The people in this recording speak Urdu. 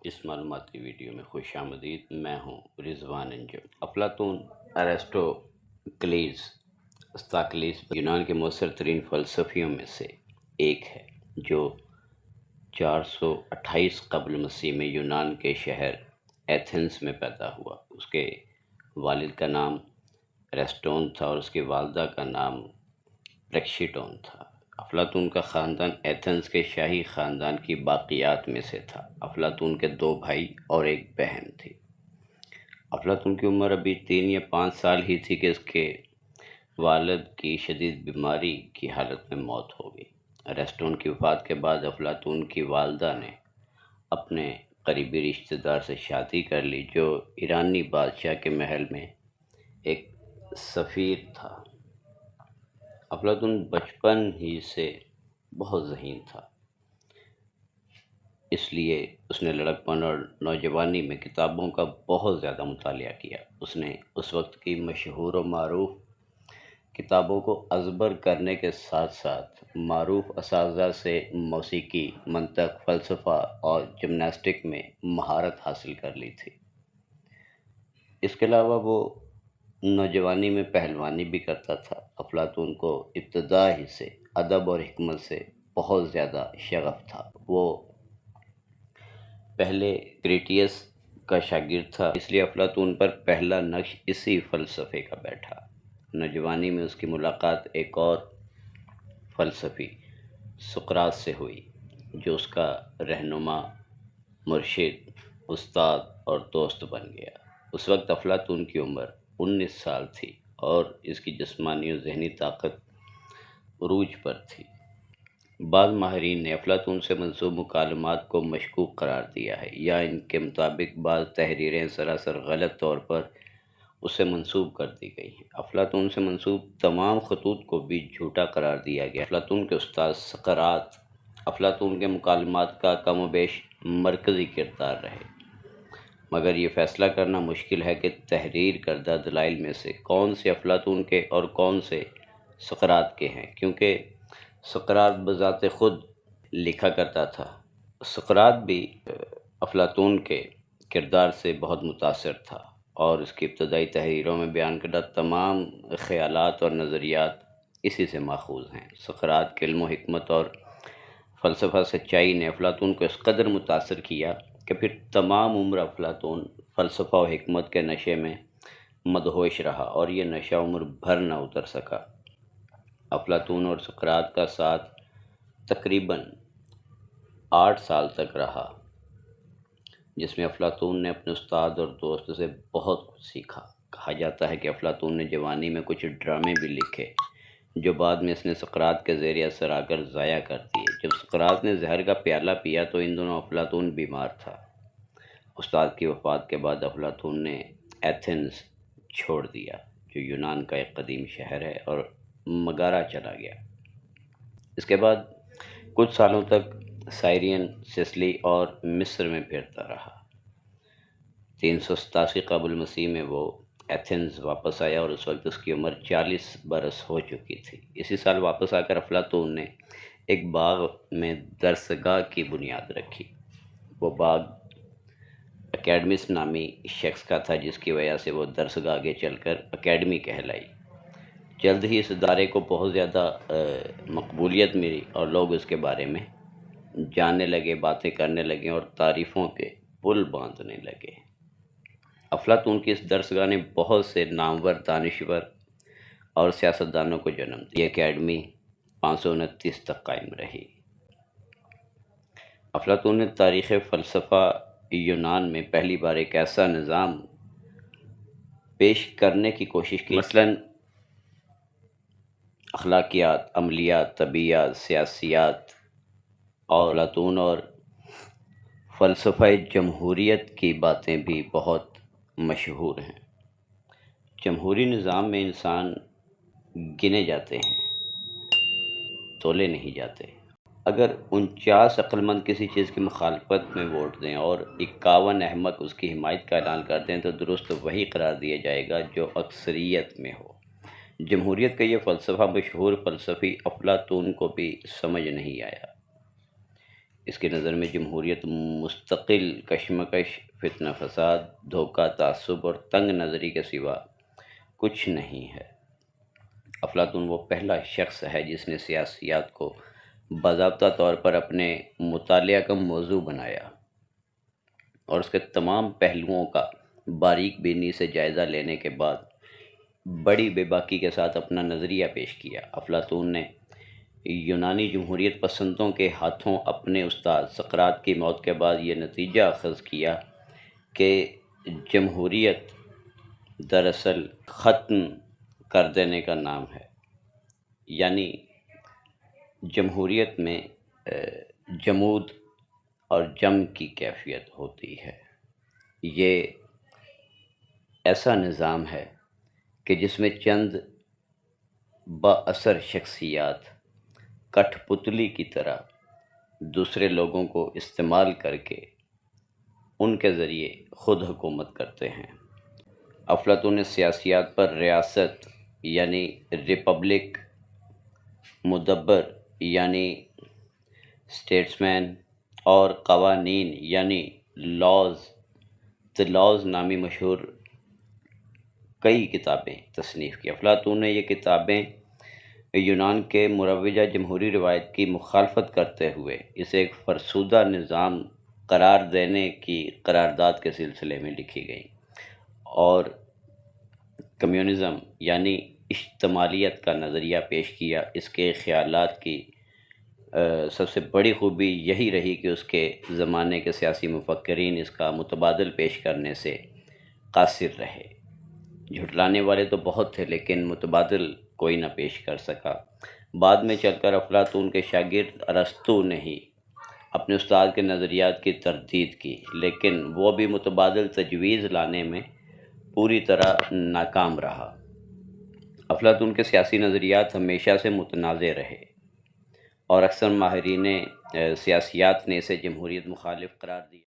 اس معلوماتی ویڈیو میں خوش آمدید۔ میں ہوں رضوان انجم۔ افلاطون ارسطوکلیز استاکلیس یونان کے مؤثر ترین فلسفیوں میں سے ایک ہے، جو 428 قبل مسیح میں یونان کے شہر ایتھنز میں پیدا ہوا۔ اس کے والد کا نام ارسطون تھا اور اس کی والدہ کا نام پریکشیٹون تھا۔ افلاطون کا خاندان ایتھنز کے شاہی خاندان کی باقیات میں سے تھا۔ افلاطون کے 2 بھائی اور ایک بہن تھی۔ افلاطون کی عمر ابھی 3 یا 5 سال ہی تھی کہ اس کے والد کی شدید بیماری کی حالت میں موت ہو گئی۔ ارسطون کی وفات کے بعد افلاطون کی والدہ نے اپنے قریبی رشتہ دار سے شادی کر لی، جو ایرانی بادشاہ کے محل میں ایک سفیر تھا۔ افلاطون بچپن ہی سے بہت ذہین تھا، اس لیے اس نے لڑکپن اور نوجوانی میں کتابوں کا بہت زیادہ مطالعہ کیا۔ اس نے اس وقت کی مشہور و معروف کتابوں کو ازبر کرنے کے ساتھ ساتھ معروف اساتذہ سے موسیقی، منطق، فلسفہ اور جمناسٹک میں مہارت حاصل کر لی تھی۔ اس کے علاوہ وہ نوجوانی میں پہلوانی بھی کرتا تھا۔ افلاطون کو ابتدا ہی سے ادب اور حکمت سے بہت زیادہ شغف تھا۔ وہ پہلے کریٹیس کا شاگرد تھا، اس لیے افلاطون پر پہلا نقش اسی فلسفے کا بیٹھا۔ نوجوانی میں اس کی ملاقات ایک اور فلسفی سقراط سے ہوئی، جو اس کا رہنما، مرشد، استاد اور دوست بن گیا۔ اس وقت افلاطون کی عمر 19 سال تھی اور اس کی جسمانی و ذہنی طاقت عروج پر تھی۔ بعض ماہرین نے افلاطون سے منسوب مکالمات کو مشکوک قرار دیا ہے، یا ان کے مطابق بعض تحریریں سراسر غلط طور پر اسے منسوب کر دی گئی ہیں۔ افلاطون سے منسوب تمام خطوط کو بھی جھوٹا قرار دیا گیا۔ افلاطون کے استاد سقراط افلاطون کے مکالمات کا کم و بیش مرکزی کردار رہے، مگر یہ فیصلہ کرنا مشکل ہے کہ تحریر کردہ دلائل میں سے کون سے افلاطون کے اور کون سے سقراط کے ہیں، کیونکہ سقراط بذات خود لکھا کرتا تھا۔ سقراط بھی افلاطون کے کردار سے بہت متاثر تھا اور اس کی ابتدائی تحریروں میں بیان کردہ تمام خیالات اور نظریات اسی سے ماخوذ ہیں۔ سقراط کے علم و حکمت اور فلسفہ سچائی نے افلاطون کو اس قدر متاثر کیا کہ پھر تمام عمر افلاطون فلسفہ و حکمت کے نشے میں مدہوش رہا اور یہ نشہ عمر بھر نہ اتر سکا۔ افلاطون اور سقراط کا ساتھ تقریباً 8 سال تک رہا، جس میں افلاطون نے اپنے استاد اور دوست سے بہت کچھ سیکھا۔ کہا جاتا ہے کہ افلاطون نے جوانی میں کچھ ڈرامے بھی لکھے، جو بعد میں اس نے سقراط کے زیر اثر آ کر ضائع کر دیے۔ جب سقراط نے زہر کا پیالہ پیا تو ان دنوں افلاطون بیمار تھا۔ استاد کی وفات کے بعد افلاطون نے ایتھنز چھوڑ دیا، جو یونان کا ایک قدیم شہر ہے، اور مگارا چلا گیا۔ اس کے بعد کچھ سالوں تک سائرین، سسلی اور مصر میں پھرتا رہا۔ 387 قبل مسیح میں وہ ایتھنز واپس آیا اور اس وقت اس کی عمر 40 برس ہو چکی تھی۔ اسی سال واپس آ کر افلاطون نے ایک باغ میں درسگاہ کی بنیاد رکھی۔ وہ باغ اکیڈمس نامی شخص کا تھا، جس کی وجہ سے وہ درسگاہ آگے چل کر اکیڈمی کہلائی۔ جلد ہی اس ادارے کو بہت زیادہ مقبولیت ملی اور لوگ اس کے بارے میں جاننے لگے، باتیں کرنے لگے اور تعریفوں کے پل باندھنے لگے۔ افلاطون کی اس درسگاہ نے بہت سے نامور دانشور اور سیاستدانوں کو جنم دیا۔ یہ اکیڈمی 529 تک قائم رہی۔ افلاطون نے تاریخ فلسفہ یونان میں پہلی بار ایک ایسا نظام پیش کرنے کی کوشش کی، مثلاً اخلاقیات، عملیات، طبیعیات، سیاسیات، اور افلاطون اور فلسفہ جمہوریت کی باتیں بھی بہت مشہور ہیں۔ جمہوری نظام میں انسان گنے جاتے ہیں، تولے نہیں جاتے۔ اگر 49 عقل مند کسی چیز کی مخالفت میں ووٹ دیں اور 51 احمق اس کی حمایت کا اعلان کر دیں تو درست وہی قرار دیا جائے گا جو اکثریت میں ہو۔ جمہوریت کا یہ فلسفہ مشہور فلسفی افلاطون کو بھی سمجھ نہیں آیا، اس کی نظر میں جمہوریت مستقل کشمکش، فتنہ فساد، دھوکہ، تعصب اور تنگ نظری کے سوا کچھ نہیں ہے۔ افلاطون وہ پہلا شخص ہے جس نے سیاسیات کو باضابطہ طور پر اپنے مطالعہ کا موضوع بنایا اور اس کے تمام پہلوؤں کا باریک بینی سے جائزہ لینے کے بعد بڑی بے باکی کے ساتھ اپنا نظریہ پیش کیا۔ افلاطون نے یونانی جمہوریت پسندوں کے ہاتھوں اپنے استاد سقراط کی موت کے بعد یہ نتیجہ اخذ کیا کہ جمہوریت دراصل ختم کر دینے کا نام ہے، یعنی جمہوریت میں جمود اور جم کی کیفیت ہوتی ہے۔ یہ ایسا نظام ہے کہ جس میں چند با اثر شخصیات کٹھ پتلی کی طرح دوسرے لوگوں کو استعمال کر کے ان کے ذریعے خود حکومت کرتے ہیں۔ افلاطون نے سیاسیات پر ریاست یعنی ریپبلک، مدبر یعنی اسٹیٹسمین اور قوانین یعنی لاز نامی مشہور کئی کتابیں تصنیف کی۔ افلاطون نے یہ کتابیں یونان کے مروجہ جمہوری روایت کی مخالفت کرتے ہوئے اسے ایک فرسودہ نظام قرار دینے کی قرارداد کے سلسلے میں لکھی گئیں، اور کمیونزم یعنی اشتمالیت کا نظریہ پیش کیا۔ اس کے خیالات کی سب سے بڑی خوبی یہی رہی کہ اس کے زمانے کے سیاسی مفکرین اس کا متبادل پیش کرنے سے قاصر رہے۔ جھٹلانے والے تو بہت تھے لیکن متبادل کوئی نہ پیش کر سکا۔ بعد میں چل کر افلاطون کے شاگرد ارسطو نے ہی اپنے استاد کے نظریات کی تردید کی، لیکن وہ بھی متبادل تجویز لانے میں پوری طرح ناکام رہا۔ افلاطون کے سیاسی نظریات ہمیشہ سے متنازع رہے اور اکثر ماہرین سیاسیات نے اسے جمہوریت مخالف قرار دیا۔